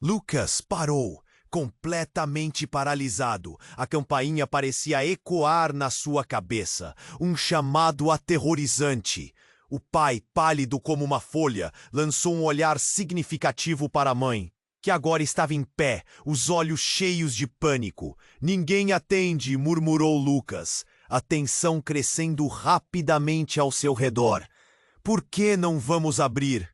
Lucas parou, completamente paralisado. A campainha parecia ecoar na sua cabeça, um chamado aterrorizante. O pai, pálido como uma folha, lançou um olhar significativo para a mãe, que agora estava em pé, os olhos cheios de pânico. Ninguém atende, murmurou Lucas, a tensão crescendo rapidamente ao seu redor. Por que não vamos abrir?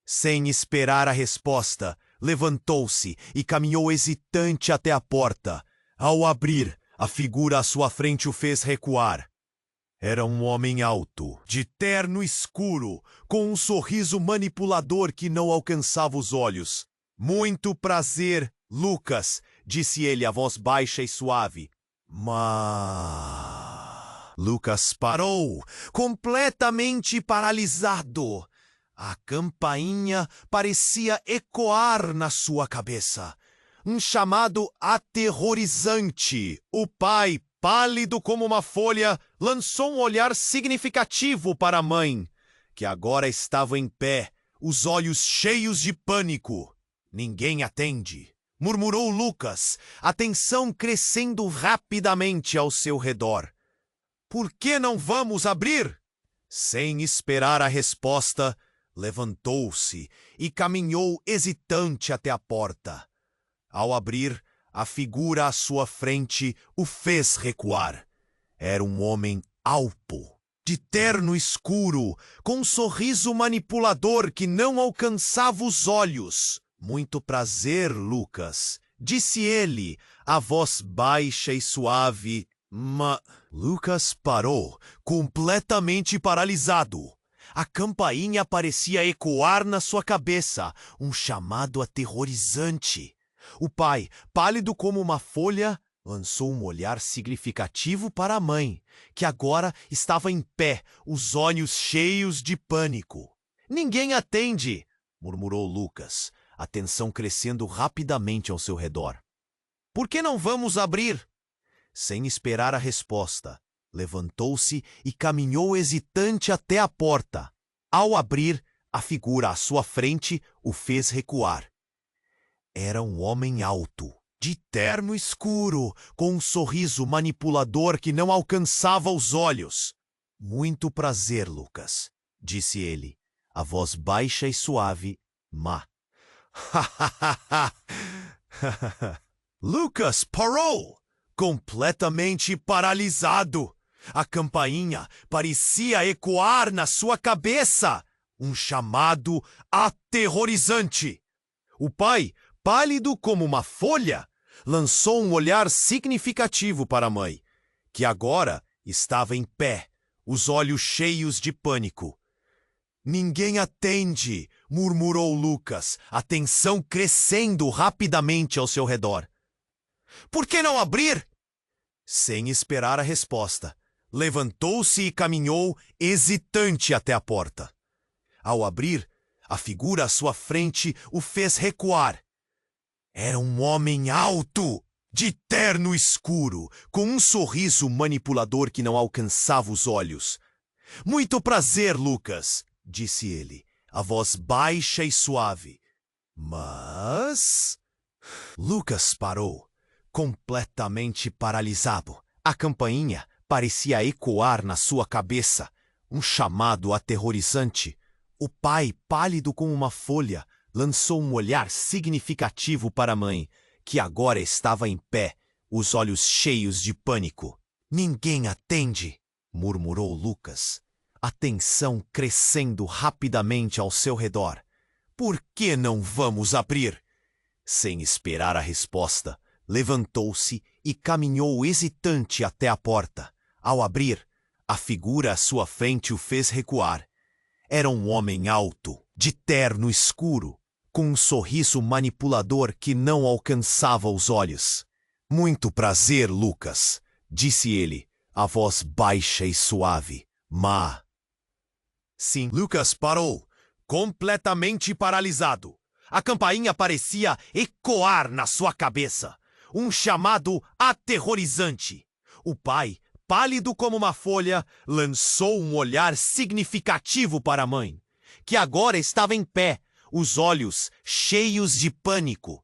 Sem esperar a resposta, levantou-se e caminhou hesitante até a porta. Ao abrir, a figura à sua frente o fez recuar. Era um homem alto, de terno escuro, com um sorriso manipulador que não alcançava os olhos. Muito prazer, Lucas, disse ele, a voz baixa e suave. Mas... Lucas parou, completamente paralisado. A campainha parecia ecoar na sua cabeça. Um chamado aterrorizante. O pai, pálido como uma folha, lançou um olhar significativo para a mãe, que agora estava em pé, os olhos cheios de pânico. Ninguém atende, murmurou Lucas, a tensão crescendo rapidamente ao seu redor. Por que não vamos abrir? Sem esperar a resposta, levantou-se e caminhou hesitante até a porta. Ao abrir, a figura à sua frente o fez recuar. Era um homem alto, de terno escuro, com um sorriso manipulador que não alcançava os olhos. Muito prazer, Lucas, disse ele, a voz baixa e suave, Lucas parou, completamente paralisado. A campainha parecia ecoar na sua cabeça, um chamado aterrorizante. O pai, pálido como uma folha, lançou um olhar significativo para a mãe, que agora estava em pé, os olhos cheios de pânico. Ninguém atende, murmurou Lucas, a tensão crescendo rapidamente ao seu redor. Por que não vamos abrir? Sem esperar a resposta, levantou-se e caminhou hesitante até a porta. Ao abrir, a figura à sua frente o fez recuar. Era um homem alto, de terno escuro, com um sorriso manipulador que não alcançava os olhos. Muito prazer, Lucas, disse ele, a voz baixa e suave, Lucas parou, completamente paralisado. A campainha parecia ecoar na sua cabeça, um chamado aterrorizante. O pai, pálido como uma folha, lançou um olhar significativo para a mãe, que agora estava em pé, os olhos cheios de pânico. Ninguém atende, murmurou Lucas, a tensão crescendo rapidamente ao seu redor. Por que não abrir? Sem esperar a resposta, levantou-se e caminhou hesitante até a porta. Ao abrir, a figura à sua frente o fez recuar. Era um homem alto, de terno escuro, com um sorriso manipulador que não alcançava os olhos. Muito prazer, Lucas, disse ele, a voz baixa e suave. Mas... Lucas parou, completamente paralisado. A campainha parecia ecoar na sua cabeça, um chamado aterrorizante. O pai, pálido como uma folha, lançou um olhar significativo para a mãe, que agora estava em pé, os olhos cheios de pânico. Ninguém atende, murmurou Lucas, a tensão crescendo rapidamente ao seu redor. Por que não vamos abrir? Sem esperar a resposta, levantou-se e caminhou hesitante até a porta. Ao abrir, a figura à sua frente o fez recuar. Era um homem alto, de terno escuro, com um sorriso manipulador que não alcançava os olhos. Muito prazer, Lucas, disse ele, a voz baixa e suave. Sim, Lucas parou, completamente paralisado. A campainha parecia ecoar na sua cabeça, um chamado aterrorizante. O pai, pálido como uma folha, lançou um olhar significativo para a mãe, que agora estava em pé, os olhos cheios de pânico.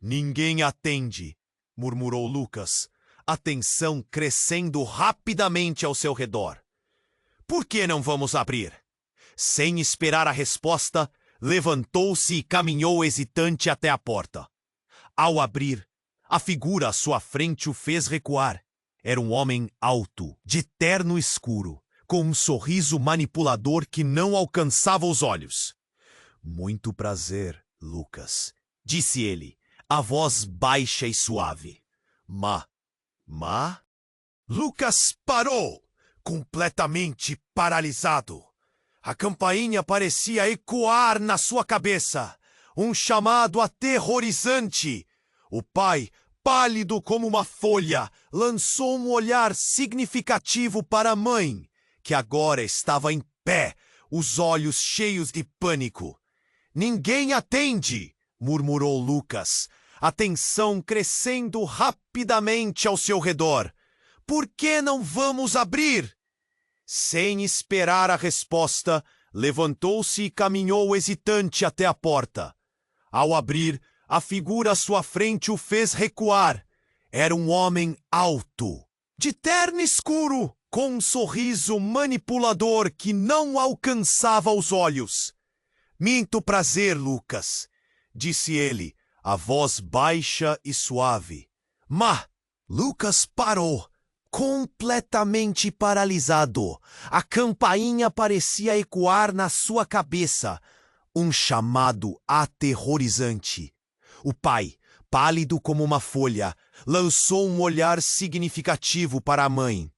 Ninguém atende, murmurou Lucas, a tensão crescendo rapidamente ao seu redor. Por que não vamos abrir? Sem esperar a resposta, levantou-se e caminhou hesitante até a porta. Ao abrir, a figura à sua frente o fez recuar. Era um homem alto, de terno escuro, com um sorriso manipulador que não alcançava os olhos. Muito prazer, Lucas, disse ele, a voz baixa e suave. Má? Lucas parou, completamente paralisado. A campainha parecia ecoar na sua cabeça, um chamado aterrorizante. O pai, pálido como uma folha, lançou um olhar significativo para a mãe, que agora estava em pé, os olhos cheios de pânico. Ninguém atende, murmurou Lucas, a tensão crescendo rapidamente ao seu redor. Por que não vamos abrir? Sem esperar a resposta, levantou-se e caminhou hesitante até a porta. Ao abrir, a figura à sua frente o fez recuar. Era um homem alto, de terno escuro, com um sorriso manipulador que não alcançava os olhos. Muito prazer, Lucas, disse ele, a voz baixa e suave. Lucas parou, completamente paralisado. A campainha parecia ecoar na sua cabeça, um chamado aterrorizante. O pai, pálido como uma folha, lançou um olhar significativo para a mãe,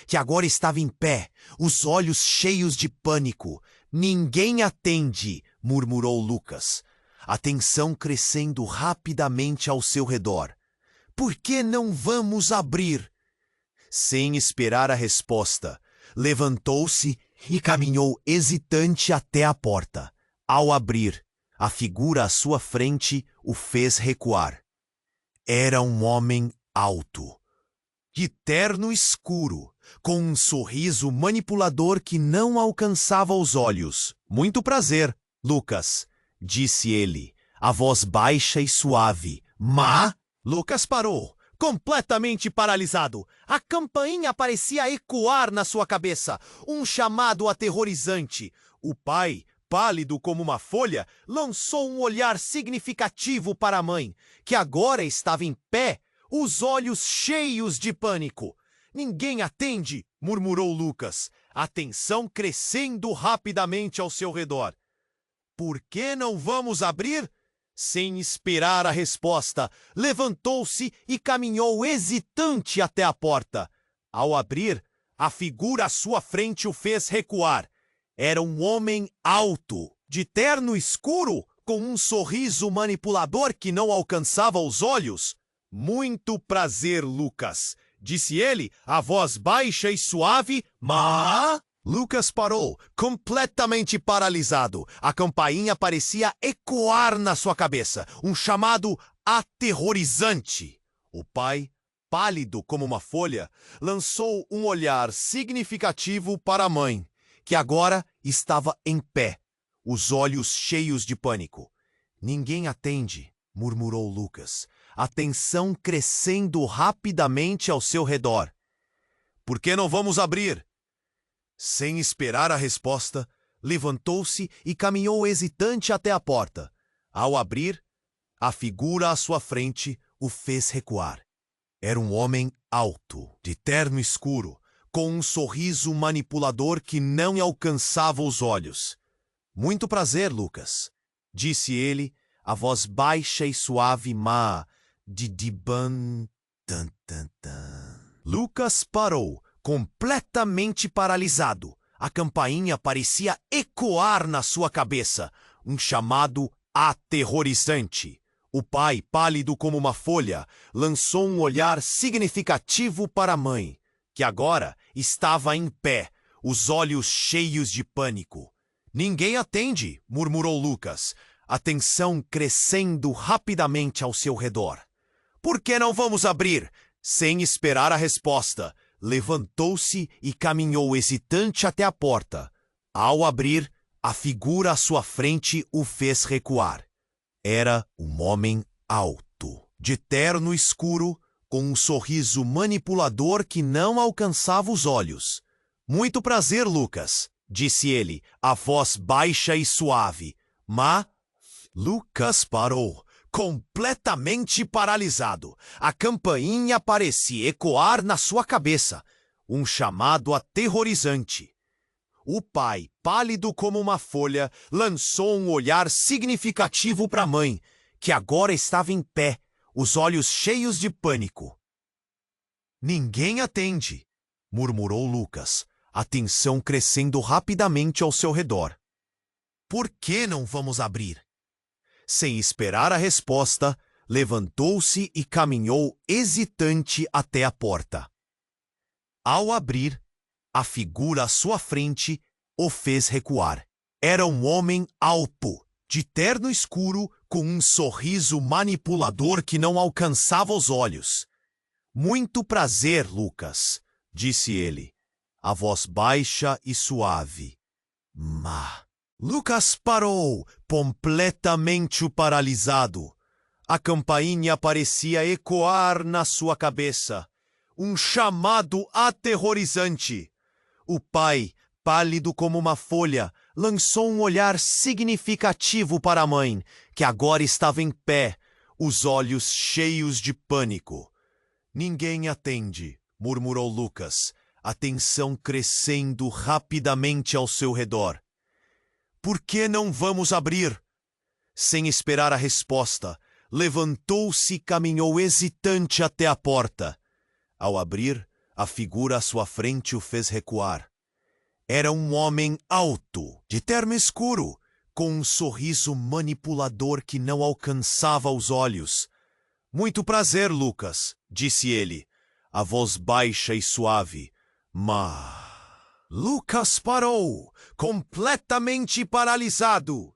que agora estava em pé, os olhos cheios de pânico. Ninguém atende, murmurou Lucas, a tensão crescendo rapidamente ao seu redor. Por que não vamos abrir? Sem esperar a resposta, levantou-se e caminhou hesitante até a porta. Ao abrir, a figura à sua frente o fez recuar. Era um homem alto, de terno escuro, com um sorriso manipulador que não alcançava os olhos. Muito prazer, Lucas, disse ele, a voz baixa e suave. Lucas parou, completamente paralisado. A campainha parecia ecoar na sua cabeça, um chamado aterrorizante. O pai, pálido como uma folha, lançou um olhar significativo para a mãe, que agora estava em pé, os olhos cheios de pânico. Ninguém atende, murmurou Lucas, a tensão crescendo rapidamente ao seu redor. Por que não vamos abrir? Sem esperar a resposta, levantou-se e caminhou hesitante até a porta. Ao abrir, a figura à sua frente o fez recuar. Era um homem alto, de terno escuro, com um sorriso manipulador que não alcançava os olhos. Muito prazer, Lucas, disse ele, a voz baixa e suave. Lucas parou, completamente paralisado. A campainha parecia ecoar na sua cabeça, um chamado aterrorizante. O pai, pálido como uma folha, lançou um olhar significativo para a mãe, que agora estava em pé, os olhos cheios de pânico. Ninguém atende, murmurou Lucas, a tensão crescendo rapidamente ao seu redor. Por que não vamos abrir? Sem esperar a resposta, levantou-se e caminhou hesitante até a porta. Ao abrir, a figura à sua frente o fez recuar. Era um homem alto, de terno escuro, com um sorriso manipulador que não alcançava os olhos. Muito prazer, Lucas, disse ele, a voz baixa e suave, Lucas parou, completamente paralisado. A campainha parecia ecoar na sua cabeça, um chamado aterrorizante. O pai, pálido como uma folha, lançou um olhar significativo para a mãe, que agora estava em pé, os olhos cheios de pânico. Ninguém atende, murmurou Lucas, a tensão crescendo rapidamente ao seu redor. Por que não vamos abrir? Sem esperar a resposta, levantou-se e caminhou hesitante até a porta. Ao abrir, A figura à sua frente o fez recuar. Era um homem alto, de terno escuro, com um sorriso manipulador que não alcançava os olhos. Muito prazer, Lucas, disse ele, a voz baixa e suave. Mas Lucas parou, completamente paralisado. A campainha parecia ecoar na sua cabeça, um chamado aterrorizante. O pai, pálido como uma folha, lançou um olhar significativo para a mãe, que agora estava em pé, os olhos cheios de pânico. Ninguém atende, murmurou Lucas, a tensão crescendo rapidamente ao seu redor. Por que não vamos abrir? Sem esperar a resposta, levantou-se e caminhou hesitante até a porta. Ao abrir, a figura à sua frente o fez recuar. Era um homem alto, de terno escuro, com um sorriso manipulador que não alcançava os olhos. Muito prazer, Lucas, disse ele, a voz baixa e suave. Mas Lucas parou, completamente paralisado. A campainha parecia ecoar na sua cabeça. Um chamado aterrorizante. O pai, pálido como uma folha, lançou um olhar significativo para a mãe, que agora estava em pé, os olhos cheios de pânico. Ninguém atende, murmurou Lucas, a tensão crescendo rapidamente ao seu redor. Por que não vamos abrir? Sem esperar a resposta, levantou-se e caminhou hesitante até a porta. Ao abrir, a figura à sua frente o fez recuar. Era um homem alto, de terno escuro, com um sorriso manipulador que não alcançava os olhos. Muito prazer, Lucas, disse ele, a voz baixa e suave. Mas Lucas parou, completamente paralisado.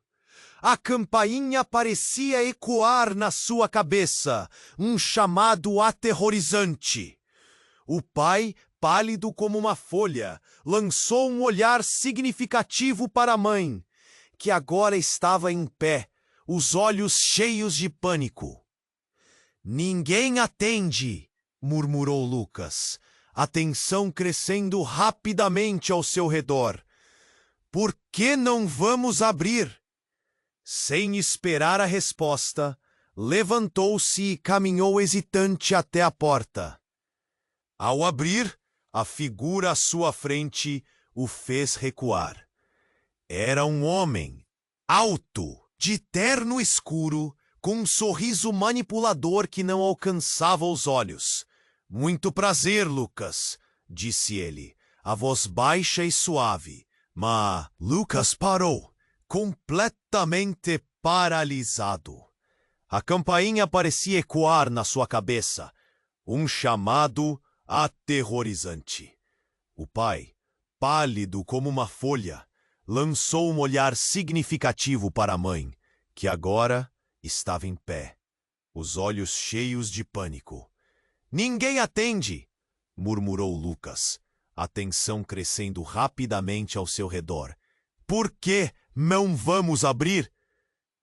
A campainha parecia ecoar na sua cabeça, um chamado aterrorizante. O pai, pálido como uma folha, lançou um olhar significativo para a mãe, que agora estava em pé, os olhos cheios de pânico. Ninguém atende, murmurou Lucas, a tensão crescendo rapidamente ao seu redor. Por que não vamos abrir? Sem esperar a resposta, levantou-se e caminhou hesitante até a porta. Ao abrir, a figura à sua frente o fez recuar. Era um homem, alto, de terno escuro, com um sorriso manipulador que não alcançava os olhos. Muito prazer, Lucas, disse ele, a voz baixa e suave. Mas Lucas parou, completamente paralisado. A campainha parecia ecoar na sua cabeça, um chamado aterrorizante. O pai, pálido como uma folha, lançou um olhar significativo para a mãe, que agora estava em pé, os olhos cheios de pânico. Ninguém atende, murmurou Lucas, a tensão crescendo rapidamente ao seu redor. Por que não vamos abrir?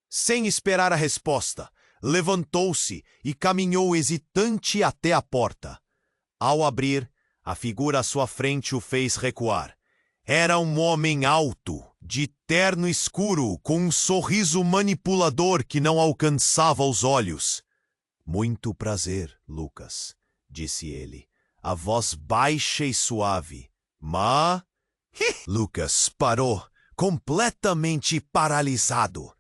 Sem esperar a resposta, levantou-se e caminhou hesitante até a porta. Ao abrir, a figura à sua frente o fez recuar. Era um homem alto, de terno escuro, com um sorriso manipulador que não alcançava os olhos. Muito prazer, Lucas, disse ele, a voz baixa e suave. Mas Lucas parou, completamente paralisado.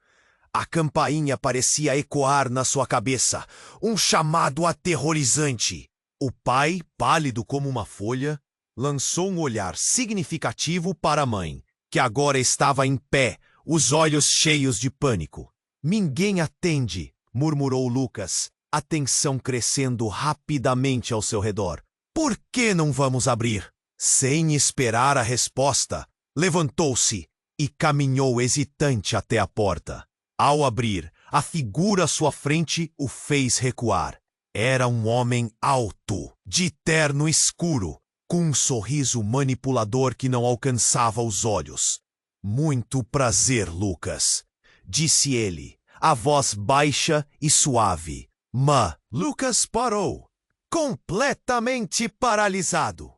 A campainha parecia ecoar na sua cabeça, um chamado aterrorizante. O pai, pálido como uma folha, lançou um olhar significativo para a mãe, que agora estava em pé, os olhos cheios de pânico. Ninguém atende, murmurou Lucas, a tensão crescendo rapidamente ao seu redor. Por que não vamos abrir? Sem esperar a resposta, levantou-se e caminhou hesitante até a porta. Ao abrir, a figura à sua frente o fez recuar. Era um homem alto, de terno escuro, com um sorriso manipulador que não alcançava os olhos. Muito prazer, Lucas, disse ele, a voz baixa e suave. Mas Lucas parou, completamente paralisado.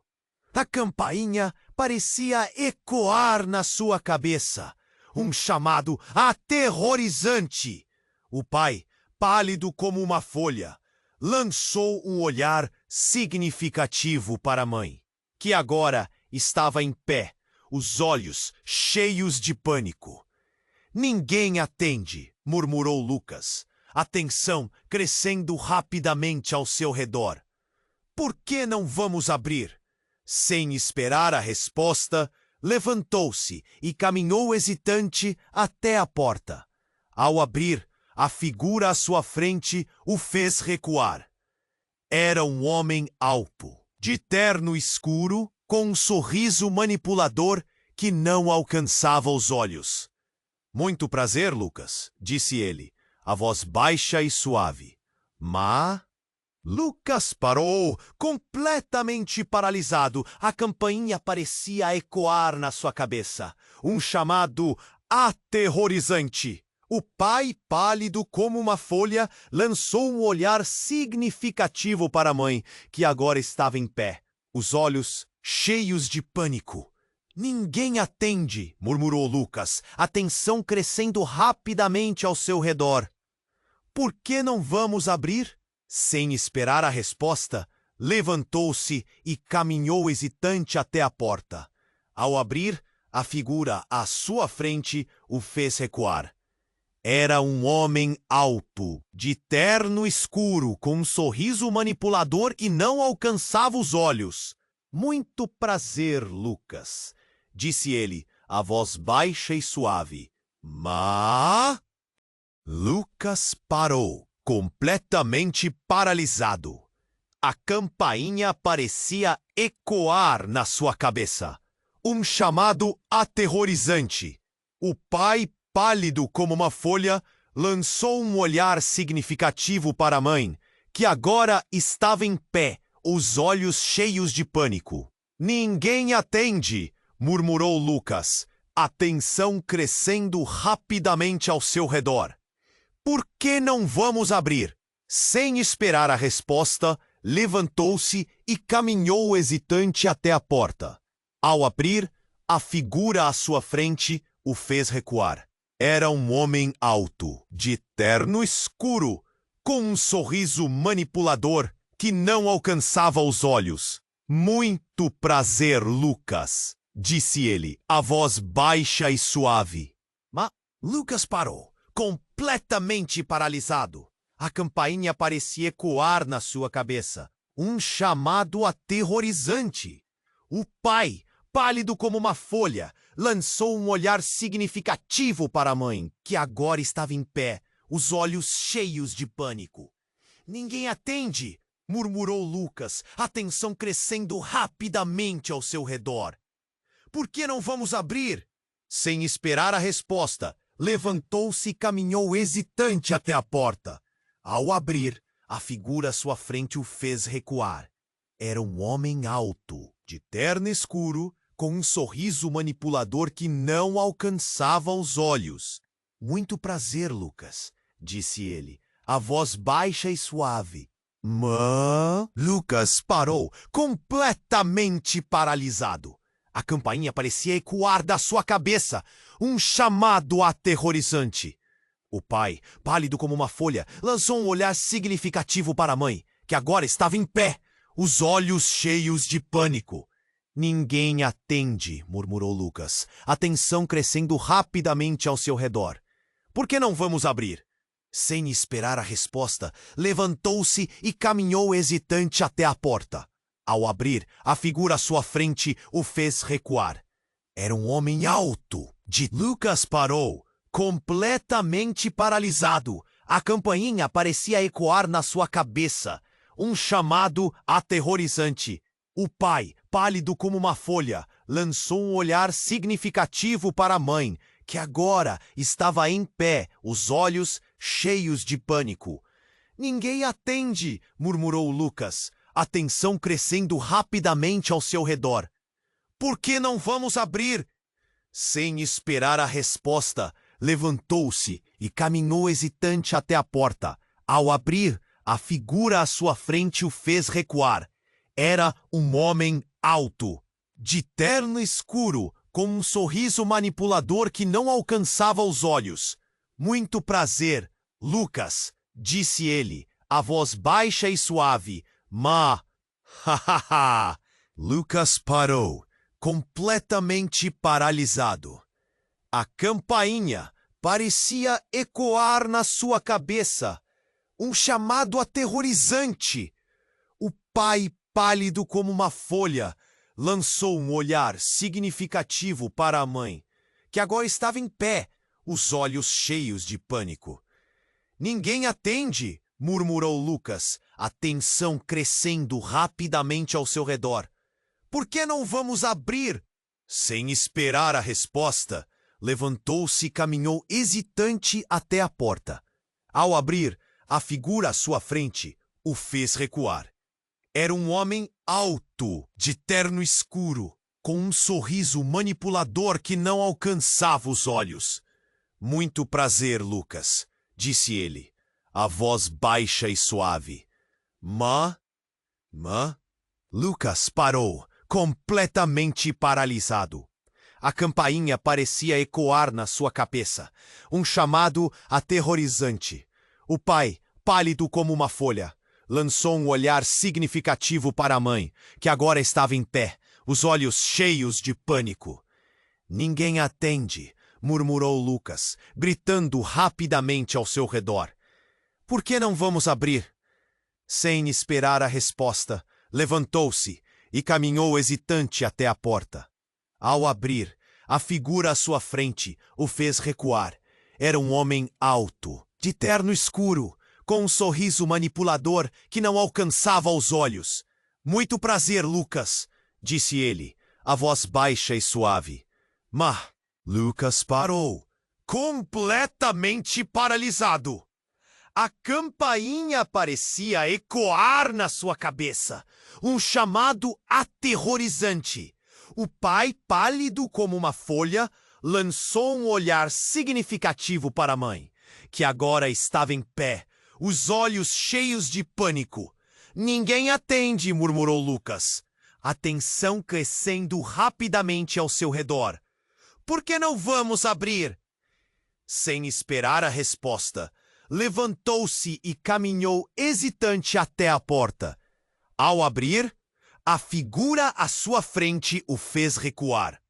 A campainha parecia ecoar na sua cabeça, um chamado aterrorizante. O pai, pálido como uma folha, lançou um olhar significativo para a mãe, que agora estava em pé, os olhos cheios de pânico. Ninguém atende, murmurou Lucas, a tensão crescendo rapidamente ao seu redor. Por que não vamos abrir? Sem esperar a resposta, levantou-se e caminhou hesitante até a porta. Ao abrir, a figura à sua frente o fez recuar. Era um homem alto, de terno escuro, com um sorriso manipulador que não alcançava os olhos. Muito prazer, Lucas, disse ele, a voz baixa e suave. Mas Lucas parou, completamente paralisado. A campainha parecia ecoar na sua cabeça. Um chamado aterrorizante. O pai, pálido como uma folha, lançou um olhar significativo para a mãe, que agora estava em pé, os olhos cheios de pânico. Ninguém atende, murmurou Lucas, a tensão crescendo rapidamente ao seu redor. Por que não vamos abrir? Sem esperar a resposta, levantou-se e caminhou hesitante até a porta. Ao abrir, a figura à sua frente o fez recuar. Era um homem alto, de terno escuro, com um sorriso manipulador que não alcançava os olhos. Muito prazer, Lucas, disse ele, a voz baixa e suave. Mas Lucas parou, completamente paralisado. A campainha parecia ecoar na sua cabeça. Um chamado aterrorizante. O pai, pálido como uma folha, lançou um olhar significativo para a mãe, que agora estava em pé, os olhos cheios de pânico. Ninguém atende, murmurou Lucas, a tensão crescendo rapidamente ao seu redor. Por que não vamos abrir? Sem esperar a resposta, levantou-se e caminhou hesitante até a porta. Ao abrir, a figura à sua frente o fez recuar. Era um homem alto, de terno escuro, com um sorriso manipulador que não alcançava os olhos. Muito prazer, Lucas, disse ele, a voz baixa e suave. Mas Lucas parou, completamente paralisado. A campainha parecia ecoar na sua cabeça. Um chamado aterrorizante. O pai, pálido como uma folha, lançou um olhar significativo para a mãe, que agora estava em pé, os olhos cheios de pânico. Ninguém atende, murmurou Lucas, a tensão crescendo rapidamente ao seu redor. Por que não vamos abrir? Sem esperar a resposta, levantou-se e caminhou hesitante até a porta. Ao abrir, a figura à sua frente o fez recuar. Era um homem alto, de terno escuro, com um sorriso manipulador que não alcançava os olhos. Muito prazer, Lucas, disse ele, a voz baixa e suave. Mas Lucas parou, completamente paralisado. A campainha parecia ecoar da sua cabeça, um chamado aterrorizante. O pai, pálido como uma folha, lançou um olhar significativo para a mãe, que agora estava em pé, os olhos cheios de pânico. Ninguém atende, murmurou Lucas, a tensão crescendo rapidamente ao seu redor. Por que não vamos abrir? Sem esperar a resposta, levantou-se e caminhou hesitante até a porta. Ao abrir, a figura à sua frente o fez recuar. Era um homem alto. Lucas parou, completamente paralisado. A campainha parecia ecoar na sua cabeça. Um chamado aterrorizante. O pai, pálido como uma folha, lançou um olhar significativo para a mãe, que agora estava em pé, os olhos cheios de pânico. Ninguém atende, murmurou Lucas, a tensão crescendo rapidamente ao seu redor. Por que não vamos abrir? Sem esperar a resposta, levantou-se e caminhou hesitante até a porta. Ao abrir, a figura à sua frente o fez recuar. Era um homem alto, de terno escuro, com um sorriso manipulador que não alcançava os olhos. Muito prazer, Lucas, disse ele, a voz baixa e suave. Hahaha! Lucas parou, completamente paralisado. A campainha parecia ecoar na sua cabeça. Um chamado aterrorizante. O pai, pálido como uma folha, lançou um olhar significativo para a mãe, que agora estava em pé, os olhos cheios de pânico. Ninguém atende, murmurou Lucas, a tensão crescendo rapidamente ao seu redor. Por que não vamos abrir? Sem esperar a resposta, levantou-se e caminhou hesitante até a porta. Ao abrir, a figura à sua frente o fez recuar. Era um homem alto, de terno escuro, com um sorriso manipulador que não alcançava os olhos. Muito prazer, Lucas, disse ele, a voz baixa e suave. Lucas parou, completamente paralisado. A campainha parecia ecoar na sua cabeça, um chamado aterrorizante. O pai, pálido como uma folha, lançou um olhar significativo para a mãe, que agora estava em pé, os olhos cheios de pânico. Ninguém atende, murmurou Lucas, gritando rapidamente ao seu redor. Por que não vamos abrir? Sem esperar a resposta, levantou-se e caminhou hesitante até a porta. Ao abrir, a figura à sua frente o fez recuar. Era um homem alto, de terno escuro, com um sorriso manipulador que não alcançava os olhos. Muito prazer, Lucas, disse ele, a voz baixa e suave. Lucas parou, completamente paralisado. A campainha parecia ecoar na sua cabeça, um chamado aterrorizante. O pai, pálido como uma folha, lançou um olhar significativo para a mãe, que agora estava em pé, os olhos cheios de pânico. Ninguém atende, murmurou Lucas, a tensão crescendo rapidamente ao seu redor. Por que não vamos abrir? Sem esperar a resposta, levantou-se e caminhou hesitante até a porta. Ao abrir, a figura à sua frente o fez recuar.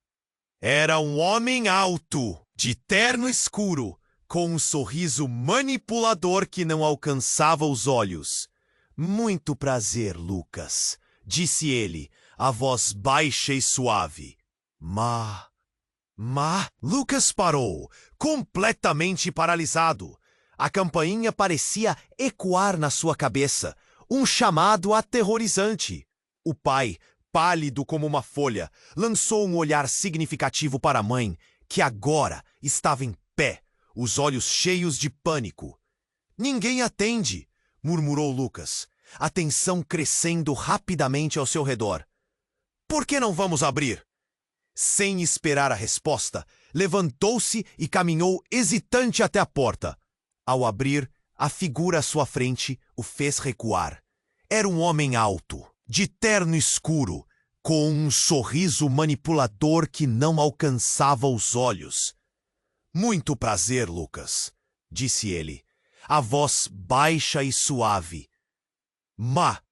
Era um homem alto, de terno escuro, com um sorriso manipulador que não alcançava os olhos. Muito prazer, Lucas, disse ele, a voz baixa e suave. Lucas parou, completamente paralisado. A campainha parecia ecoar na sua cabeça, um chamado aterrorizante. O pai, pálido como uma folha, lançou um olhar significativo para a mãe, que agora estava em pé, os olhos cheios de pânico. Ninguém atende, murmurou Lucas, a tensão crescendo rapidamente ao seu redor. Por que não vamos abrir? Sem esperar a resposta, levantou-se e caminhou hesitante até a porta. Ao abrir, a figura à sua frente o fez recuar. Era um homem alto, de terno escuro, com um sorriso manipulador que não alcançava os olhos. Muito prazer, Lucas, disse ele, a voz baixa e suave.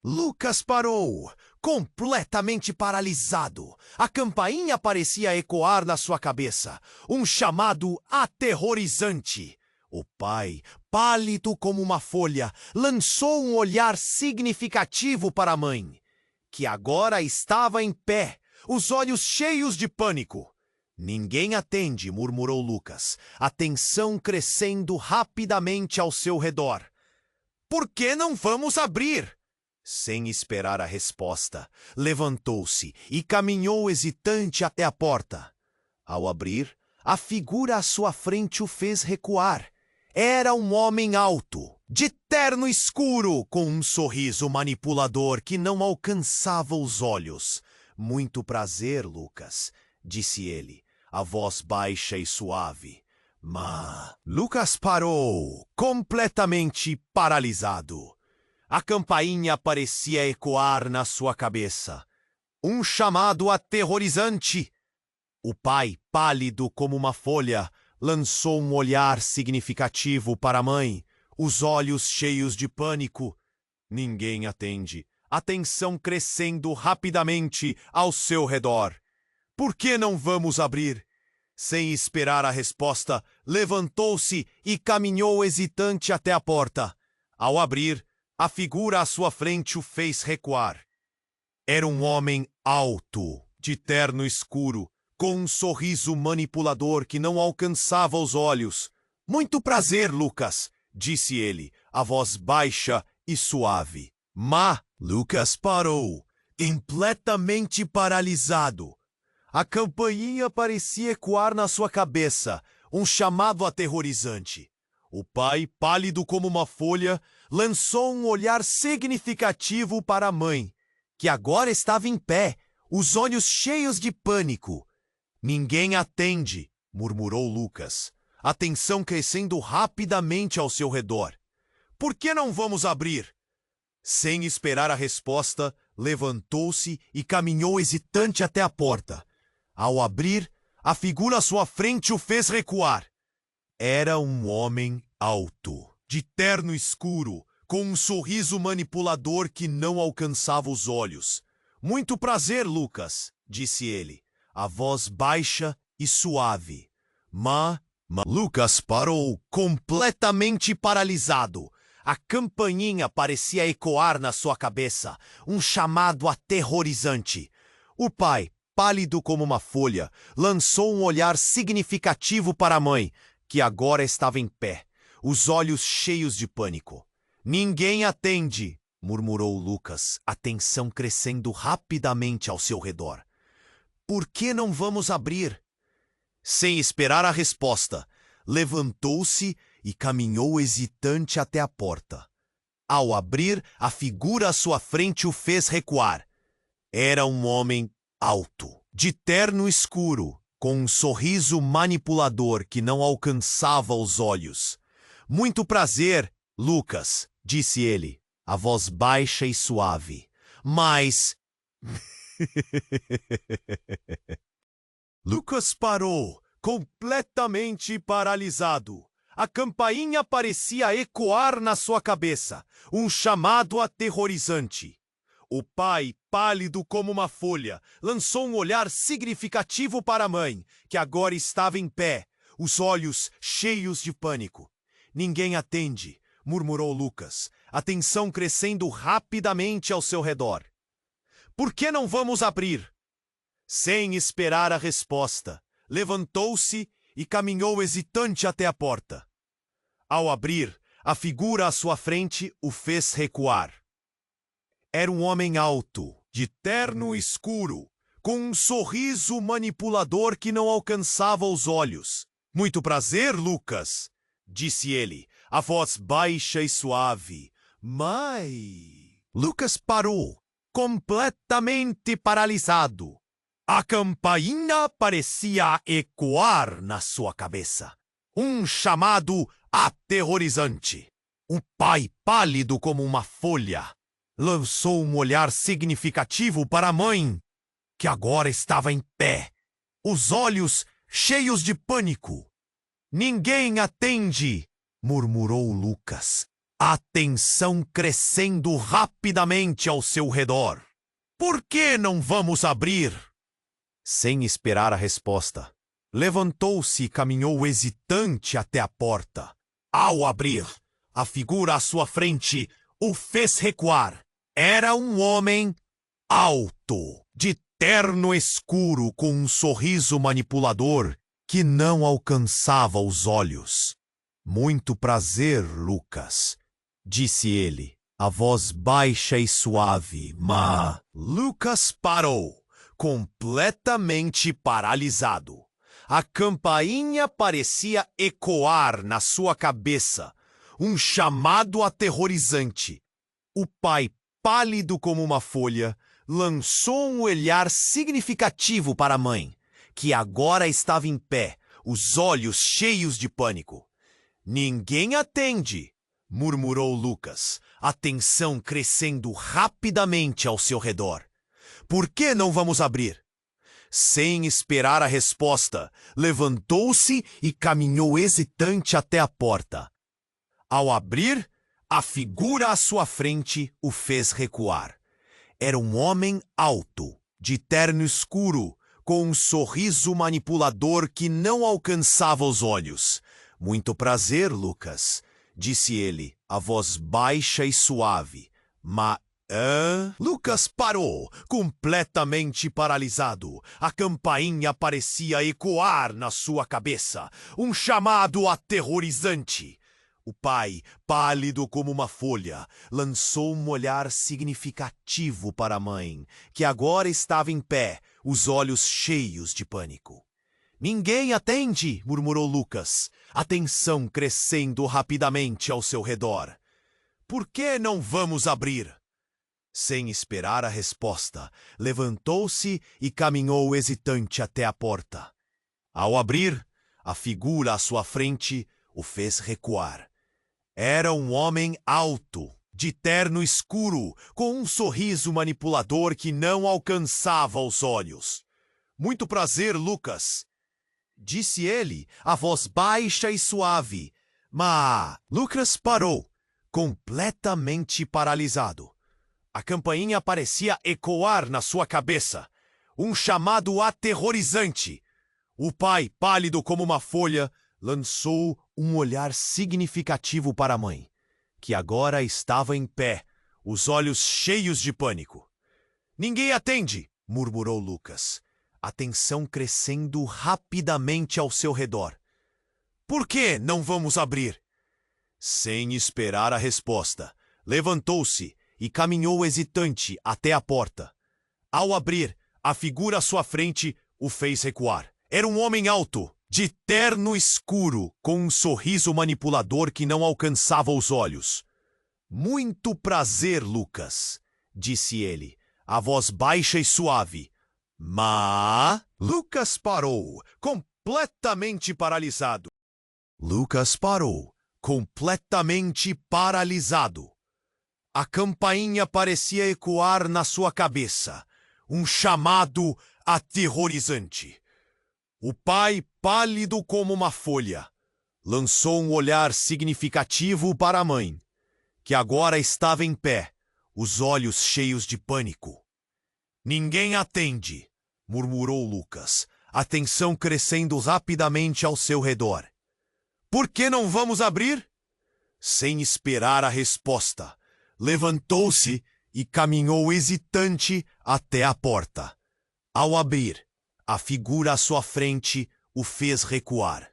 Lucas parou, completamente paralisado. A campainha parecia ecoar na sua cabeça, um chamado aterrorizante. O pai, pálido como uma folha, lançou um olhar significativo para a mãe, que agora estava em pé, os olhos cheios de pânico. Ninguém atende, murmurou Lucas, a tensão crescendo rapidamente ao seu redor. Por que não vamos abrir? Sem esperar a resposta, levantou-se e caminhou hesitante até a porta. Ao abrir, a figura à sua frente o fez recuar. Era um homem alto, de terno escuro, com um sorriso manipulador que não alcançava os olhos. Muito prazer, Lucas, disse ele, a voz baixa e suave. Mas Lucas parou, completamente paralisado. A campainha parecia ecoar na sua cabeça. Um chamado aterrorizante. O pai, pálido como uma folha, lançou um olhar significativo para a mãe, os olhos cheios de pânico. Ninguém atende. A tensão crescendo rapidamente ao seu redor. Por que não vamos abrir? Sem esperar a resposta, levantou-se e caminhou hesitante até a porta. Ao abrir, a figura à sua frente o fez recuar. Era um homem alto, de terno escuro, com um sorriso manipulador que não alcançava os olhos. Muito prazer, Lucas, disse ele, a voz baixa e suave. Mas Lucas parou, completamente paralisado. A campainha parecia ecoar na sua cabeça, um chamado aterrorizante. O pai, pálido como uma folha, lançou um olhar significativo para a mãe, que agora estava em pé, os olhos cheios de pânico. Ninguém atende, murmurou Lucas, a tensão crescendo rapidamente ao seu redor. Por que não vamos abrir? Sem esperar a resposta, levantou-se e caminhou hesitante até a porta. Ao abrir, a figura à sua frente o fez recuar. Era um homem alto, de terno escuro, com um sorriso manipulador que não alcançava os olhos. Muito prazer, Lucas, disse ele, a voz baixa e suave. Mas Lucas parou, completamente paralisado. A campainha parecia ecoar na sua cabeça, um chamado aterrorizante. O pai, pálido como uma folha, lançou um olhar significativo para a mãe, que agora estava em pé, os olhos cheios de pânico. Ninguém atende, murmurou Lucas, a tensão crescendo rapidamente ao seu redor. Por que não vamos abrir? Sem esperar a resposta, levantou-se e caminhou hesitante até a porta. Ao abrir, a figura à sua frente o fez recuar. Era um homem alto, de terno escuro, com um sorriso manipulador que não alcançava os olhos. Muito prazer, Lucas, disse ele, a voz baixa e suave. Mas... Lucas parou, completamente paralisado. A campainha parecia ecoar na sua cabeça, um chamado aterrorizante. O pai, pálido como uma folha, lançou um olhar significativo para a mãe, que agora estava em pé, os olhos cheios de pânico. Ninguém atende, murmurou Lucas, a tensão crescendo rapidamente ao seu redor. Por que não vamos abrir? Sem esperar a resposta, levantou-se e caminhou hesitante até a porta. Ao abrir, a figura à sua frente o fez recuar. Era um homem alto, de terno escuro, com um sorriso manipulador que não alcançava os olhos. Muito prazer, Lucas, disse ele, a voz baixa e suave. Mas... Lucas parou, completamente paralisado. A campainha parecia ecoar na sua cabeça. Um chamado aterrorizante. O pai, pálido como uma folha, lançou um olhar significativo para a mãe, que agora estava em pé, os olhos cheios de pânico. Ninguém atende, murmurou Lucas, a tensão crescendo rapidamente ao seu redor. Por que não vamos abrir? Sem esperar a resposta, levantou-se e caminhou hesitante até a porta. Ao abrir, a figura à sua frente o fez recuar. Era um homem alto, de terno escuro com um sorriso manipulador que não alcançava os olhos. Muito prazer, Lucas, disse ele, a voz baixa e suave, mas Lucas parou, completamente paralisado. A campainha parecia ecoar na sua cabeça, um chamado aterrorizante. O pai, pálido como uma folha, lançou um olhar significativo para a mãe, que agora estava em pé, os olhos cheios de pânico. Ninguém atende, murmurou Lucas, a tensão crescendo rapidamente ao seu redor. Por que não vamos abrir? Sem esperar a resposta, levantou-se e caminhou hesitante até a porta. Ao abrir, a figura à sua frente o fez recuar. Era um homem alto, de terno escuro, com um sorriso manipulador que não alcançava os olhos. Muito prazer, Lucas, disse ele, a voz baixa e suave. Lucas parou, completamente paralisado. A campainha parecia ecoar na sua cabeça. Um chamado aterrorizante. O pai, pálido como uma folha, lançou um olhar significativo para a mãe, que agora estava em pé, os olhos cheios de pânico. Ninguém atende, murmurou Lucas, a tensão crescendo rapidamente ao seu redor. Por que não vamos abrir? Sem esperar a resposta, levantou-se e caminhou hesitante até a porta. Ao abrir, a figura à sua frente o fez recuar. Era um homem alto, de terno escuro, com um sorriso manipulador que não alcançava os olhos. Muito prazer, Lucas, disse ele, a voz baixa e suave. Mas Lucas parou, completamente paralisado. A campainha parecia ecoar na sua cabeça. Um chamado aterrorizante. O pai, pálido como uma folha, lançou um olhar significativo para a mãe, que agora estava em pé, os olhos cheios de pânico. Ninguém atende, murmurou Lucas, a tensão crescendo rapidamente ao seu redor. Por que não vamos abrir? Sem esperar a resposta, levantou-se e caminhou hesitante até a porta. Ao abrir, a figura à sua frente o fez recuar. Era um homem alto, de terno escuro, com um sorriso manipulador que não alcançava os olhos. Muito prazer, Lucas, disse ele, a voz baixa e suave. Mas Lucas parou, completamente paralisado. Lucas parou, completamente paralisado. A campainha parecia ecoar na sua cabeça, um chamado aterrorizante. O pai, pálido como uma folha, lançou um olhar significativo para a mãe, que agora estava em pé, os olhos cheios de pânico. Ninguém atende, murmurou Lucas, a tensão crescendo rapidamente ao seu redor. Por que não vamos abrir? Sem esperar a resposta, levantou-se e caminhou hesitante até a porta. Ao abrir, a figura à sua frente o fez recuar.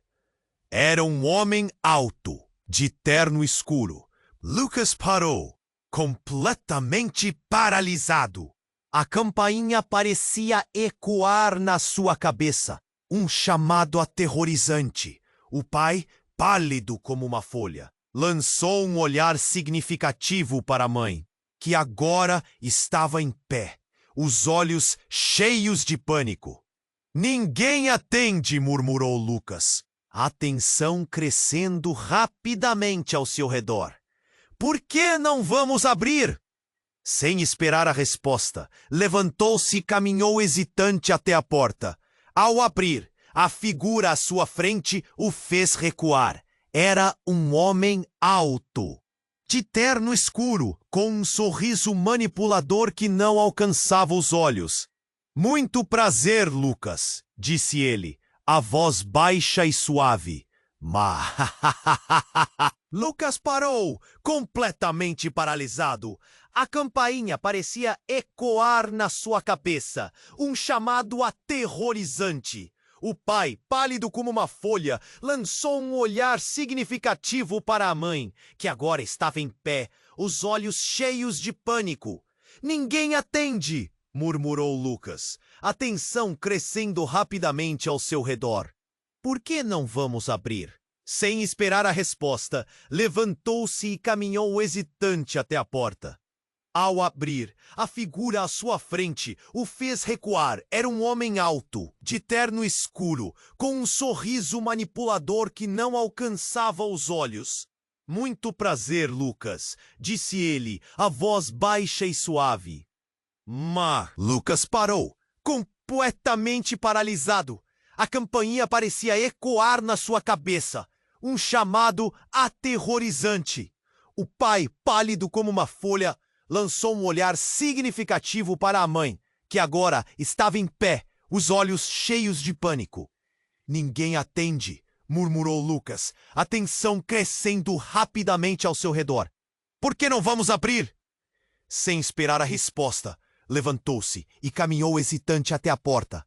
Era um homem alto, de terno escuro. Lucas parou, completamente paralisado. A campainha parecia ecoar na sua cabeça, um chamado aterrorizante. O pai, pálido como uma folha, lançou um olhar significativo para a mãe, que agora estava em pé, os olhos cheios de pânico. Ninguém atende, murmurou Lucas, a tensão crescendo rapidamente ao seu redor. Por que não vamos abrir? Sem esperar a resposta, levantou-se e caminhou hesitante até a porta. Ao abrir, a figura à sua frente o fez recuar. Era um homem alto, de terno escuro, com um sorriso manipulador que não alcançava os olhos. Muito prazer, Lucas, disse ele, a voz baixa e suave. Mas Lucas parou, completamente paralisado. A campainha parecia ecoar na sua cabeça, um chamado aterrorizante. O pai, pálido como uma folha, lançou um olhar significativo para a mãe, que agora estava em pé, os olhos cheios de pânico. Ninguém atende, murmurou Lucas, a tensão crescendo rapidamente ao seu redor. Por que não vamos abrir? Sem esperar a resposta, levantou-se e caminhou hesitante até a porta. Ao abrir, a figura à sua frente o fez recuar. Era um homem alto, de terno escuro, com um sorriso manipulador que não alcançava os olhos. Muito prazer, Lucas, disse ele, a voz baixa e suave. Mas Lucas parou, completamente paralisado. A campainha parecia ecoar na sua cabeça, um chamado aterrorizante. O pai, pálido como uma folha, lançou um olhar significativo para a mãe, que agora estava em pé, os olhos cheios de pânico. Ninguém atende, murmurou Lucas, a tensão crescendo rapidamente ao seu redor. Por que não vamos abrir? Sem esperar a resposta, levantou-se e caminhou hesitante até a porta.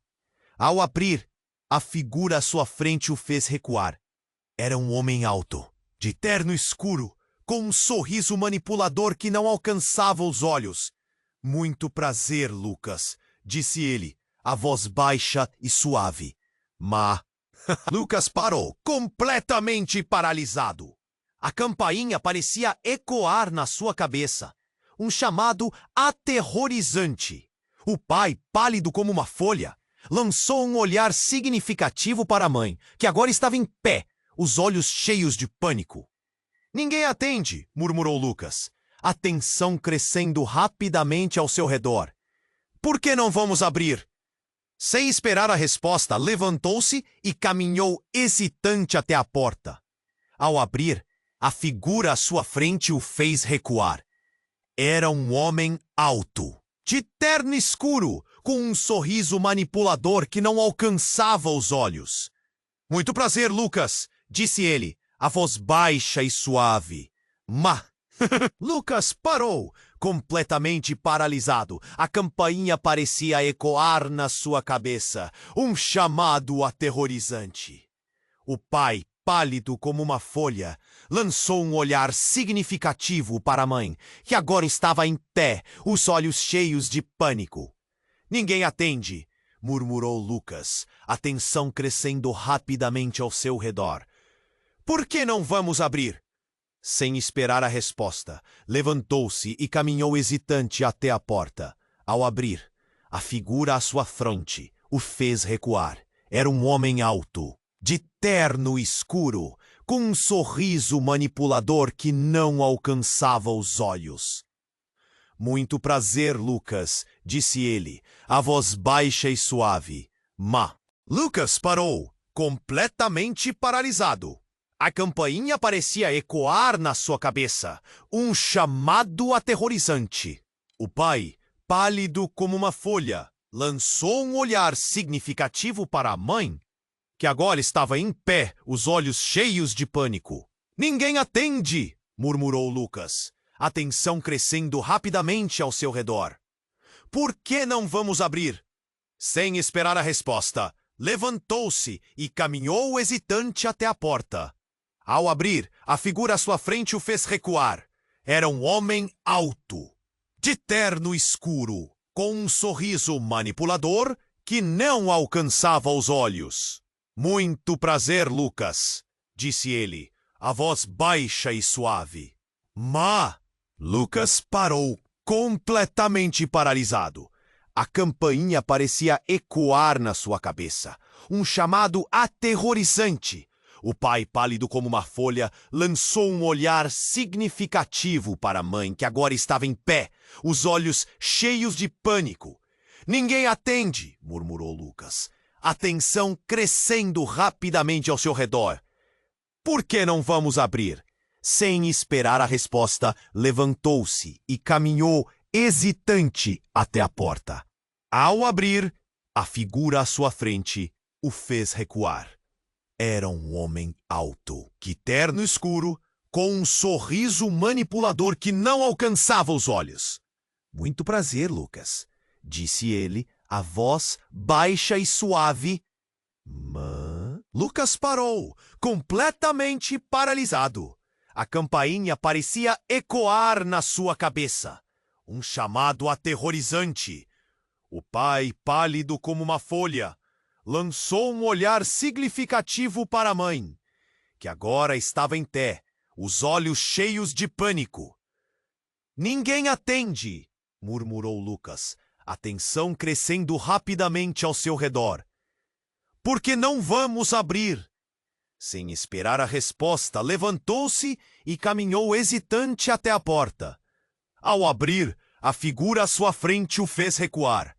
Ao abrir, a figura à sua frente o fez recuar. Era um homem alto, de terno escuro, com um sorriso manipulador que não alcançava os olhos. Muito prazer, Lucas, disse ele, a voz baixa e suave. Mas Lucas parou, completamente paralisado. A campainha parecia ecoar na sua cabeça, um chamado aterrorizante. O pai, pálido como uma folha, lançou um olhar significativo para a mãe, que agora estava em pé, os olhos cheios de pânico. Ninguém atende, murmurou Lucas, a tensão crescendo rapidamente ao seu redor. Por que não vamos abrir? Sem esperar a resposta, levantou-se e caminhou hesitante até a porta. Ao abrir, a figura à sua frente o fez recuar. Era um homem alto, de terno escuro, com um sorriso manipulador que não alcançava os olhos. Muito prazer, Lucas, disse ele, a voz baixa e suave. Mas Lucas parou, completamente paralisado. A campainha parecia ecoar na sua cabeça, um chamado aterrorizante. O pai, pálido como uma folha, lançou um olhar significativo para a mãe, que agora estava em pé, os olhos cheios de pânico. Ninguém atende, murmurou Lucas, a tensão crescendo rapidamente ao seu redor. Por que não vamos abrir? Sem esperar a resposta, levantou-se e caminhou hesitante até a porta. Ao abrir, a figura à sua frente o fez recuar. Era um homem alto, de terno escuro, com um sorriso manipulador que não alcançava os olhos. Muito prazer, Lucas, disse ele, a voz baixa e suave. Mas Lucas parou, completamente paralisado. A campainha parecia ecoar na sua cabeça, um chamado aterrorizante. O pai, pálido como uma folha, lançou um olhar significativo para a mãe, que agora estava em pé, os olhos cheios de pânico. Ninguém atende, murmurou Lucas, a tensão crescendo rapidamente ao seu redor. Por que não vamos abrir? Sem esperar a resposta, levantou-se e caminhou hesitante até a porta. Ao abrir, a figura à sua frente o fez recuar. Era um homem alto, de terno escuro, com um sorriso manipulador que não alcançava os olhos. Muito prazer, Lucas, disse ele, a voz baixa e suave. Mas Lucas parou, completamente paralisado. A campainha parecia ecoar na sua cabeça, um chamado aterrorizante. O pai, pálido como uma folha, lançou um olhar significativo para a mãe, que agora estava em pé, os olhos cheios de pânico. Ninguém atende, murmurou Lucas, a tensão crescendo rapidamente ao seu redor. Por que não vamos abrir? Sem esperar a resposta, levantou-se e caminhou hesitante até a porta. Ao abrir, a figura à sua frente o fez recuar. Era um homem alto, de terno escuro, com um sorriso manipulador que não alcançava os olhos. Muito prazer, Lucas, disse ele, a voz baixa e suave. Mas Lucas parou, completamente paralisado. A campainha parecia ecoar na sua cabeça, um chamado aterrorizante. O pai, pálido como uma folha, lançou um olhar significativo para a mãe, que agora estava em pé, os olhos cheios de pânico. Ninguém atende, murmurou Lucas, a tensão crescendo rapidamente ao seu redor. Por que não vamos abrir? Sem esperar a resposta, levantou-se e caminhou hesitante até a porta. Ao abrir, a figura à sua frente o fez recuar.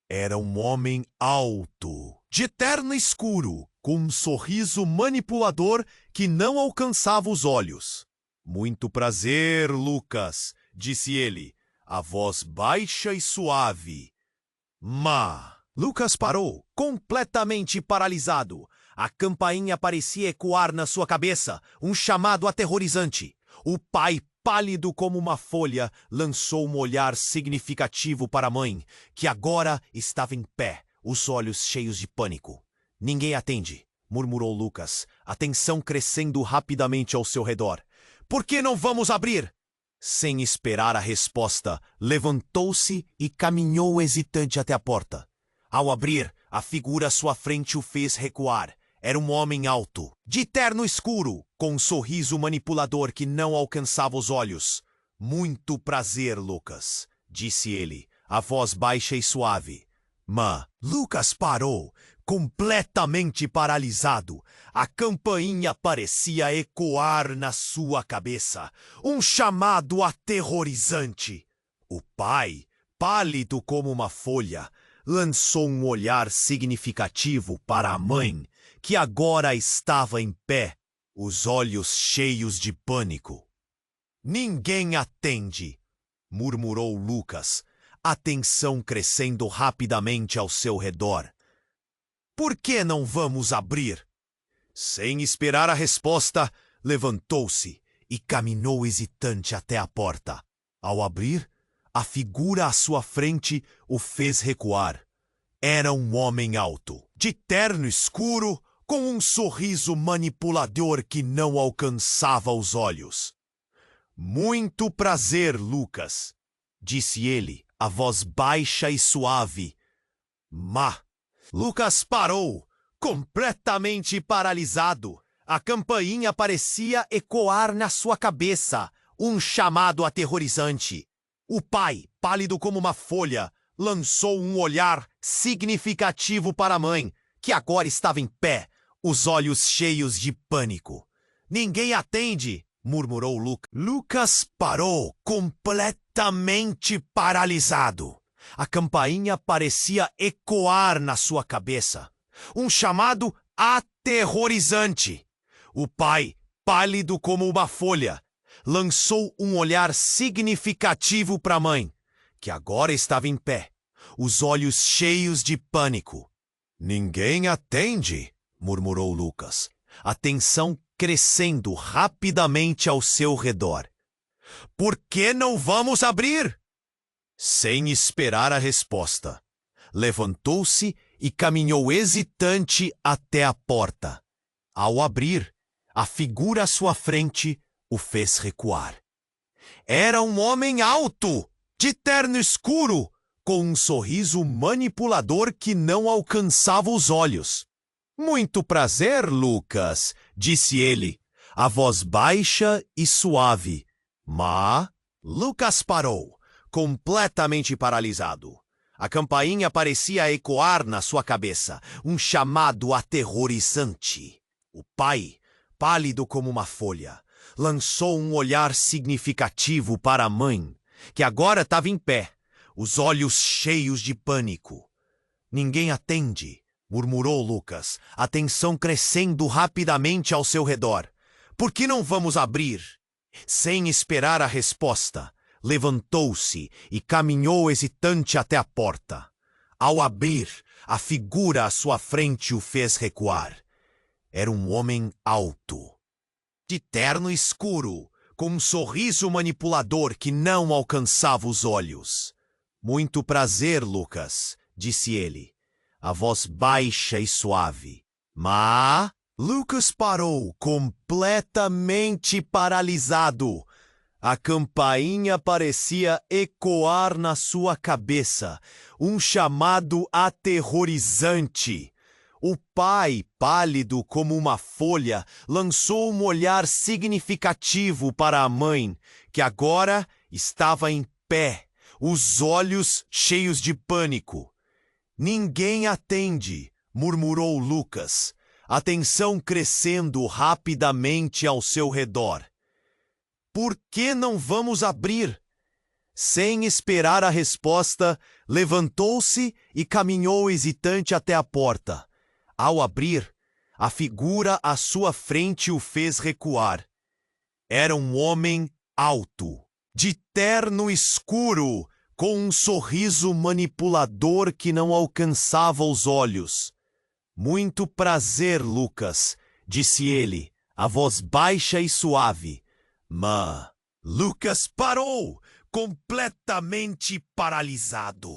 Era um homem alto, de terno escuro, com um sorriso manipulador que não alcançava os olhos. Muito prazer, Lucas, disse ele, a voz baixa e suave. Lucas parou, completamente paralisado. A campainha parecia ecoar na sua cabeça, um chamado aterrorizante. O pai, pálido como uma folha, lançou um olhar significativo para a mãe, que agora estava em pé, os olhos cheios de pânico. Ninguém atende, murmurou Lucas, a tensão crescendo rapidamente ao seu redor. Por que não vamos abrir? Sem esperar a resposta, levantou-se e caminhou hesitante até a porta. Ao abrir, a figura à sua frente o fez recuar. Era um homem alto, de terno escuro, com um sorriso manipulador que não alcançava os olhos. Muito prazer, Lucas, disse ele, a voz baixa e suave. Lucas parou, completamente paralisado. A campainha parecia ecoar na sua cabeça, um chamado aterrorizante. O pai, pálido como uma folha, lançou um olhar significativo para a mãe, que agora estava em pé, os olhos cheios de pânico. Ninguém atende, murmurou Lucas, a tensão crescendo rapidamente ao seu redor. Por que não vamos abrir? Sem esperar a resposta, levantou-se e caminhou hesitante até a porta. Ao abrir, a figura à sua frente o fez recuar. Era um homem alto, de terno escuro, com um sorriso manipulador que não alcançava os olhos. Muito prazer, Lucas, disse ele, a voz baixa e suave. Lucas parou, completamente paralisado. A campainha parecia ecoar na sua cabeça, um chamado aterrorizante. O pai, pálido como uma folha, lançou um olhar significativo para a mãe, que agora estava em pé, os olhos cheios de pânico. Ninguém atende, murmurou Lucas. Lucas parou, completamente paralisado. A campainha parecia ecoar na sua cabeça. Um chamado aterrorizante. O pai, pálido como uma folha, lançou um olhar significativo para a mãe, que agora estava em pé, os olhos cheios de pânico. Ninguém atende, murmurou Lucas, a tensão crescendo rapidamente ao seu redor. Por que não vamos abrir? Sem esperar a resposta, levantou-se e caminhou hesitante até a porta. Ao abrir, a figura à sua frente o fez recuar. Era um homem alto, de terno escuro, com um sorriso manipulador que não alcançava os olhos. Muito prazer, Lucas, disse ele, a voz baixa e suave. Lucas parou, completamente paralisado. A campainha parecia ecoar na sua cabeça, um chamado aterrorizante. O pai, pálido como uma folha, lançou um olhar significativo para a mãe, que agora estava em pé, os olhos cheios de pânico. Ninguém atende, murmurou Lucas, a tensão crescendo rapidamente ao seu redor. Por que não vamos abrir? Sem esperar a resposta, levantou-se e caminhou hesitante até a porta. Ao abrir, a figura à sua frente o fez recuar. Era um homem alto, de terno escuro, com um sorriso manipulador que não alcançava os olhos. Muito prazer, Lucas, disse ele, a voz baixa e suave. Lucas parou, completamente paralisado. A campainha parecia ecoar na sua cabeça, um chamado aterrorizante. O pai, pálido como uma folha, lançou um olhar significativo para a mãe, que agora estava em pé, os olhos cheios de pânico. Ninguém atende, murmurou Lucas, a tensão crescendo rapidamente ao seu redor. Por que não vamos abrir? Sem esperar a resposta, levantou-se e caminhou hesitante até a porta. Ao abrir, a figura à sua frente o fez recuar. Era um homem alto, de terno escuro, com um sorriso manipulador que não alcançava os olhos. Muito prazer, Lucas, disse ele, a voz baixa e suave. Mas Lucas parou, completamente paralisado.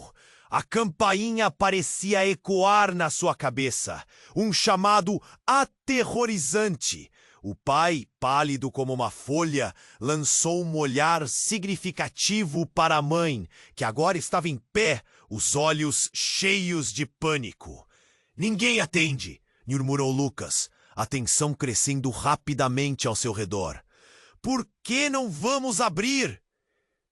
A campainha parecia ecoar na sua cabeça, um chamado aterrorizante. O pai, pálido como uma folha, lançou um olhar significativo para a mãe, que agora estava em pé, os olhos cheios de pânico. Ninguém atende, murmurou Lucas, a tensão crescendo rapidamente ao seu redor. Por que não vamos abrir?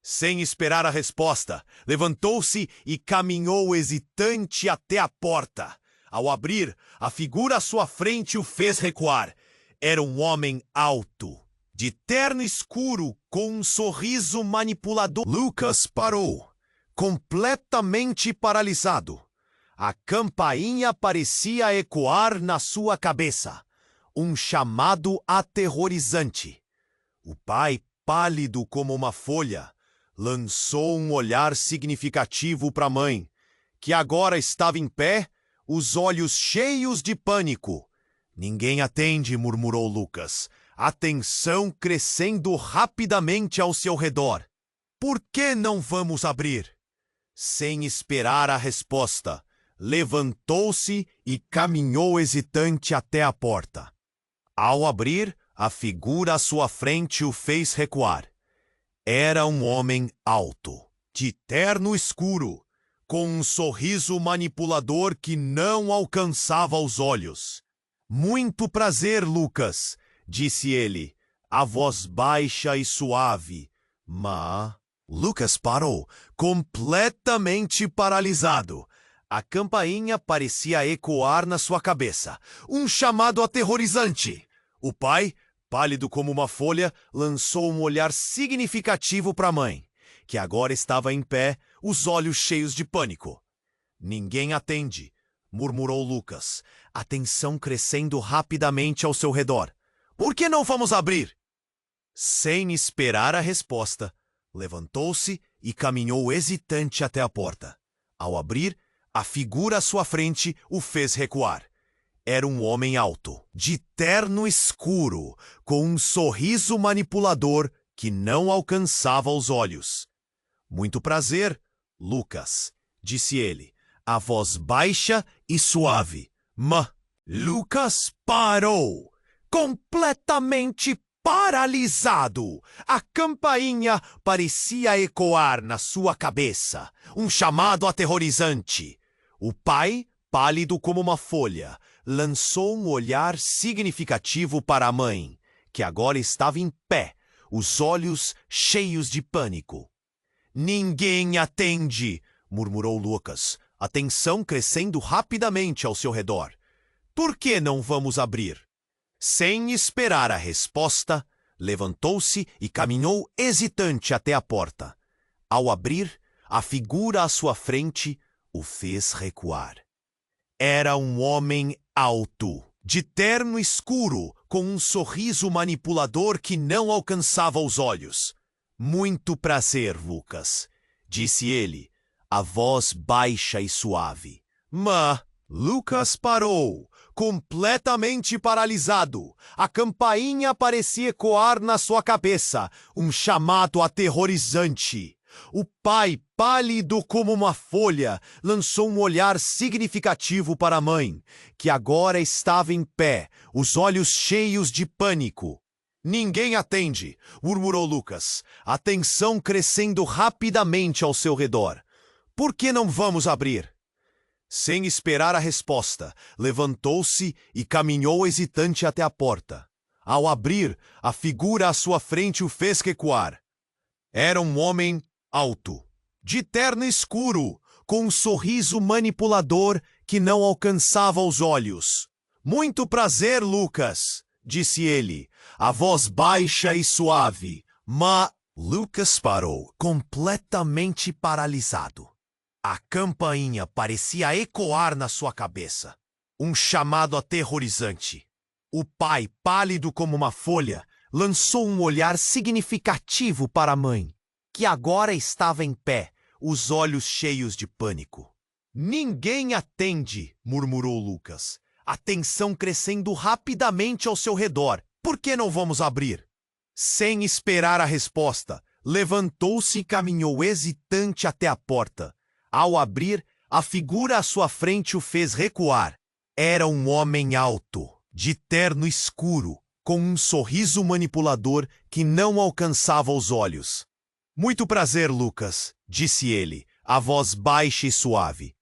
Sem esperar a resposta, levantou-se e caminhou hesitante até a porta. Ao abrir, a figura à sua frente o fez recuar. Era um homem alto, de terno escuro, com um sorriso manipulador. Lucas parou, completamente paralisado. A campainha parecia ecoar na sua cabeça, um chamado aterrorizante. O pai, pálido como uma folha, lançou um olhar significativo para a mãe, que agora estava em pé, os olhos cheios de pânico. Ninguém atende, murmurou Lucas, a tensão crescendo rapidamente ao seu redor. Por que não vamos abrir? Sem esperar a resposta, levantou-se e caminhou hesitante até a porta. Ao abrir, a figura à sua frente o fez recuar. Era um homem alto, de terno escuro, com um sorriso manipulador que não alcançava os olhos. Muito prazer, Lucas, disse ele, a voz baixa e suave. Mas Lucas parou, completamente paralisado. A campainha parecia ecoar na sua cabeça, um chamado aterrorizante. O pai, pálido como uma folha, lançou um olhar significativo para a mãe, que agora estava em pé, os olhos cheios de pânico. Ninguém atende, murmurou Lucas, a tensão crescendo rapidamente ao seu redor. Por que não vamos abrir? Sem esperar a resposta, levantou-se e caminhou hesitante até a porta. Ao abrir, a figura à sua frente o fez recuar. Era um homem alto, de terno escuro, com um sorriso manipulador que não alcançava os olhos. Muito prazer, Lucas, disse ele, a voz baixa e suave. Mas Lucas parou, completamente paralisado. A campainha parecia ecoar na sua cabeça, um chamado aterrorizante. O pai, pálido como uma folha, lançou um olhar significativo para a mãe, que agora estava em pé, os olhos cheios de pânico. Ninguém atende, murmurou Lucas, a tensão crescendo rapidamente ao seu redor. Por que não vamos abrir? Sem esperar a resposta, levantou-se e caminhou hesitante até a porta. Ao abrir, a figura à sua frente o fez recuar. Era um homem alto, de terno escuro, com um sorriso manipulador que não alcançava os olhos. Muito prazer, Lucas, disse ele, a voz baixa e suave. Mas Lucas parou, completamente paralisado. A campainha parecia ecoar na sua cabeça, um chamado aterrorizante. O pai, pálido como uma folha, lançou um olhar significativo para a mãe, que agora estava em pé, os olhos cheios de pânico. Ninguém atende, murmurou Lucas, a tensão crescendo rapidamente ao seu redor. Por que não vamos abrir? Sem esperar a resposta, levantou-se e caminhou hesitante até a porta. Ao abrir, a figura à sua frente o fez recuar. Era um homem alto, de terno escuro, com um sorriso manipulador que não alcançava os olhos. Muito prazer, Lucas, disse ele, a voz baixa e suave. Lucas parou, completamente paralisado. A campainha parecia ecoar na sua cabeça. Um chamado aterrorizante. O pai, pálido como uma folha, lançou um olhar significativo para a mãe, que agora estava em pé, os olhos cheios de pânico. Ninguém atende, murmurou Lucas, a tensão crescendo rapidamente ao seu redor. Por que não vamos abrir? Sem esperar a resposta, levantou-se e caminhou hesitante até a porta. Ao abrir, a figura à sua frente o fez recuar. Era um homem alto, de terno escuro, com um sorriso manipulador que não alcançava os olhos. Muito prazer, Lucas, disse ele, a voz baixa e suave.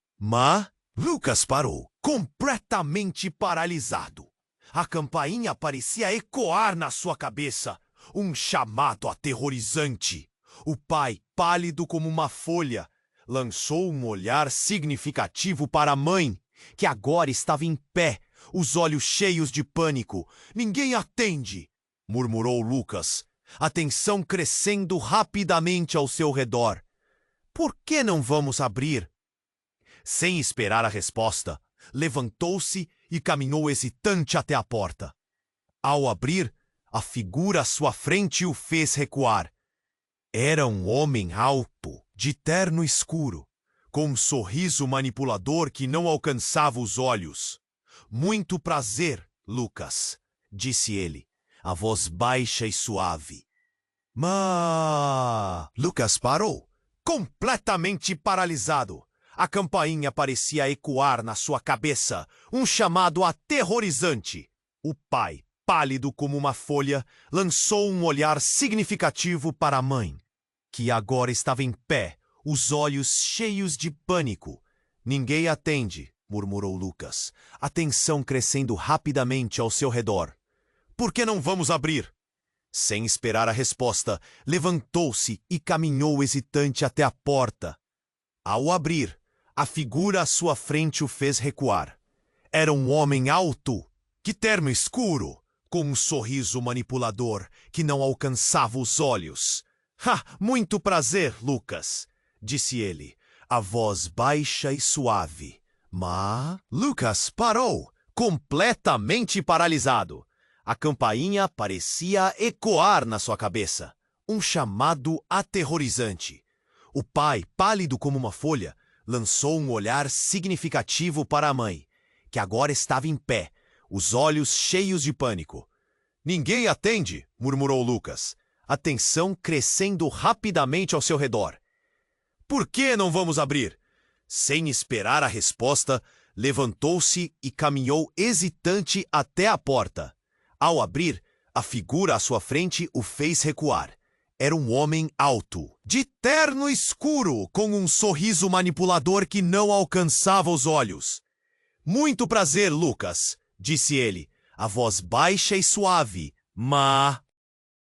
Lucas parou, completamente paralisado. A campainha parecia ecoar na sua cabeça. Um chamado aterrorizante. O pai, pálido como uma folha, lançou um olhar significativo para a mãe, que agora estava em pé, os olhos cheios de pânico. Ninguém atende, murmurou Lucas, a tensão crescendo rapidamente ao seu redor. Por que não vamos abrir? Sem esperar a resposta, levantou-se e caminhou hesitante até a porta. Ao abrir, a figura à sua frente o fez recuar. Era um homem alto, de terno escuro, com um sorriso manipulador que não alcançava os olhos. Muito prazer, Lucas, disse ele, a voz baixa e suave. Lucas parou, completamente paralisado. A campainha parecia ecoar na sua cabeça, um chamado aterrorizante. O pai, pálido como uma folha, lançou um olhar significativo para a mãe, que agora estava em pé, os olhos cheios de pânico. Ninguém atende, murmurou Lucas, a tensão crescendo rapidamente ao seu redor. Por que não vamos abrir? Sem esperar a resposta, levantou-se e caminhou hesitante até a porta. Ao abrir, a figura à sua frente o fez recuar. Era um homem alto, de terno escuro, com um sorriso manipulador que não alcançava os olhos. Muito prazer, Lucas, disse ele, a voz baixa e suave. Lucas parou, completamente paralisado. A campainha parecia ecoar na sua cabeça. Um chamado aterrorizante. O pai, pálido como uma folha, lançou um olhar significativo para a mãe, que agora estava em pé, os olhos cheios de pânico. Ninguém atende, murmurou Lucas, a tensão crescendo rapidamente ao seu redor. Por que não vamos abrir? Sem esperar a resposta, levantou-se e caminhou hesitante até a porta. Ao abrir, a figura à sua frente o fez recuar. Era um homem alto, de terno escuro, com um sorriso manipulador que não alcançava os olhos. Muito prazer, Lucas, disse ele, a voz baixa e suave.